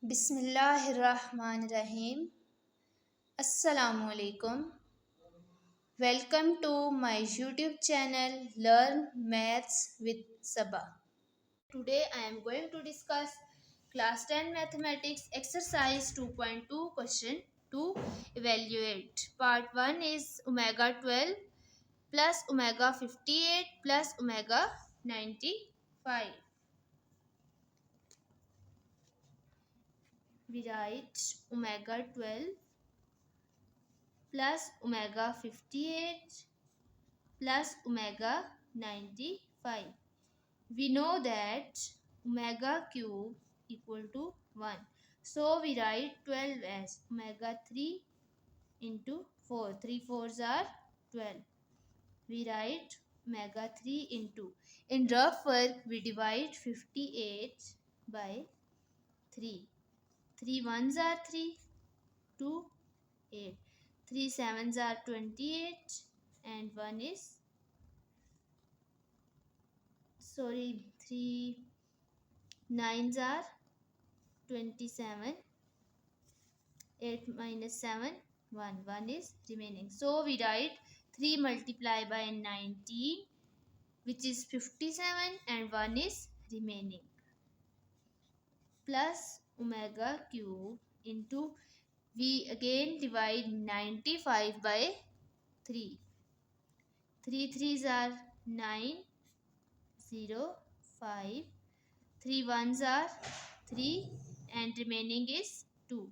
Bismillahirrahmanirrahim. Assalamualaikum. Welcome to my YouTube channel Learn Maths with Sabah. Today I am going to discuss class 10 mathematics exercise 2.2 question to evaluate. Part 1 is omega 12 plus omega 58 plus omega 95. We write omega 12 plus omega 58 plus omega 95. We know that omega cube equal to 1. So we write 12 as omega 3 into 4. 3 fours are 12. We write omega 3 into. In rough work we divide 58 by 3. 3 ones are 3. 2 8. 3 sevens are 28 and 1 is 3 nines are 27. 8 minus 7 1. 1 is remaining. So we write 3 multiplied by 19 which is 57 and 1 is remaining plus omega cube into we again divide 95 by 3. 3 threes are 9 0 5. 3 ones are 3 and remaining is 2.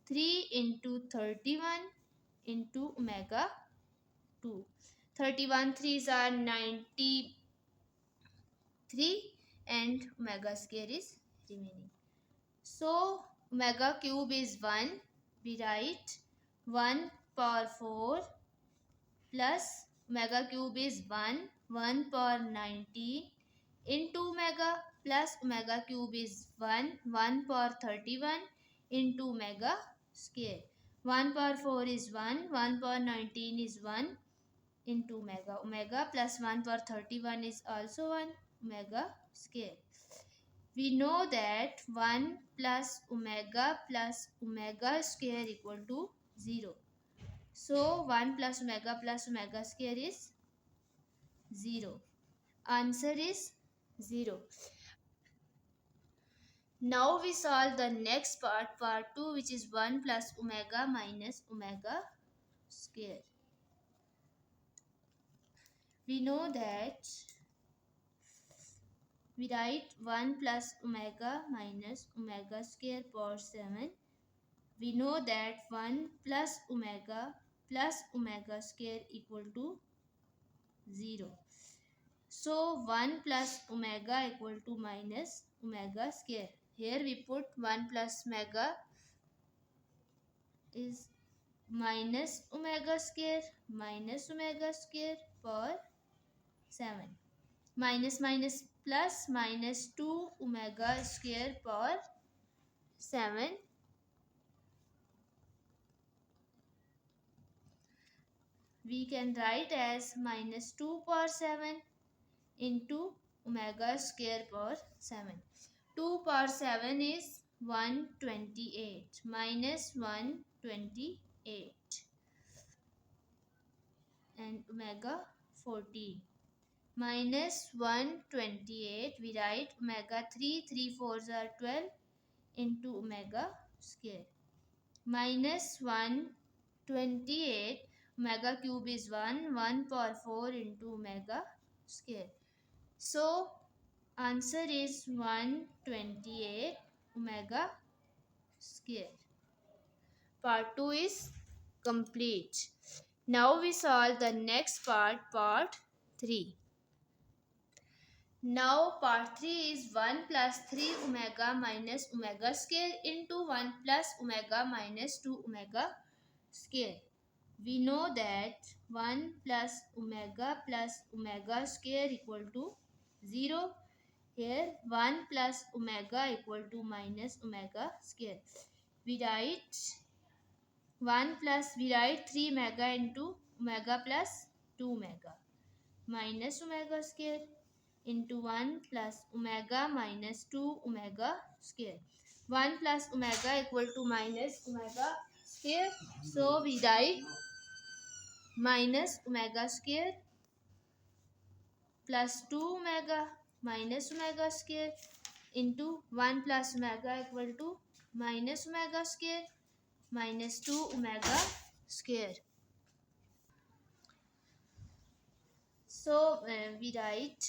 3 into 31 into omega 2. 31 threes are 93 and omega square is remaining. So omega cube is 1. We write 1 power 4 plus omega cube is 1. 1 power 19 into omega plus omega cube is 1. 1 power 31 into omega square. 1 power 4 is 1. 1 power 19 is 1 into omega. Omega plus 1 power 31 is also 1 omega square. We know that 1 plus omega square equal to 0. So 1 plus omega square is 0. Answer is 0. Now we solve the next part, part 2, which is 1 plus omega minus omega square. We know that we write 1 plus omega minus omega square power 7. We know that 1 plus omega square equal to 0. So 1 plus omega equal to minus omega square. Here we put 1 plus omega is minus omega square per 7. Minus plus minus 2 omega square per 7. We can write as minus 2 per 7 into omega square per 7. 2 per 7 is 128 minus 128 and omega 14 minus 128. We write omega 3 fours are 12 into omega square minus 128. Omega cube is 1 power 4 into omega square. So answer is 128 omega square. Part 2 is complete. Now we solve the next part, part 3. Now part 3 is 1 plus 3 omega minus omega square into 1 plus omega minus 2 omega square. We know that 1 plus omega square equal to 0. Here 1 plus omega equal to minus omega square. We write 3 omega into omega plus 2 omega minus omega square into 1 plus omega minus 2 omega square. 1 plus omega equal to minus omega square. So we write minus omega square plus 2 omega minus omega square into 1 plus omega equal to minus omega square minus 2 omega square. So we write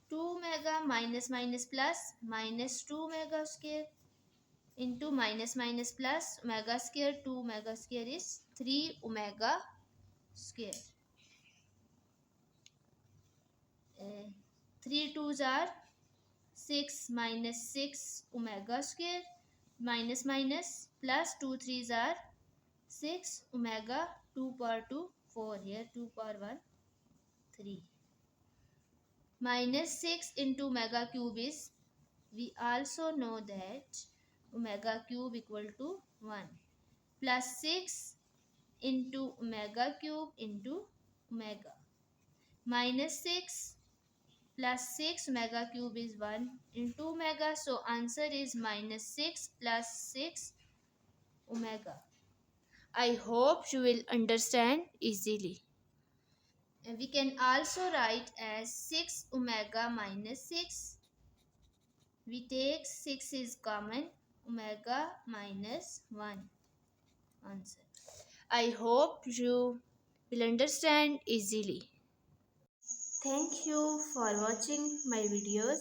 2 omega minus minus plus minus 2 omega square into minus minus plus omega square. 2 omega square is 3 omega square. 3 2s are 6 minus 6 omega square minus minus plus 2 3s are 6 omega 2 power 2 4 here 2 power 1 3 minus 6 into omega cube is we also know that omega cube equal to 1 plus 6 into omega cube into omega minus 6 plus 6 omega cube is 1 into omega. So answer is minus 6 plus 6 omega. I hope you will understand easily. And we can also write as 6 omega minus 6. We take 6 is common, omega minus 1. Answer. I hope you will understand easily. Thank you for watching my videos.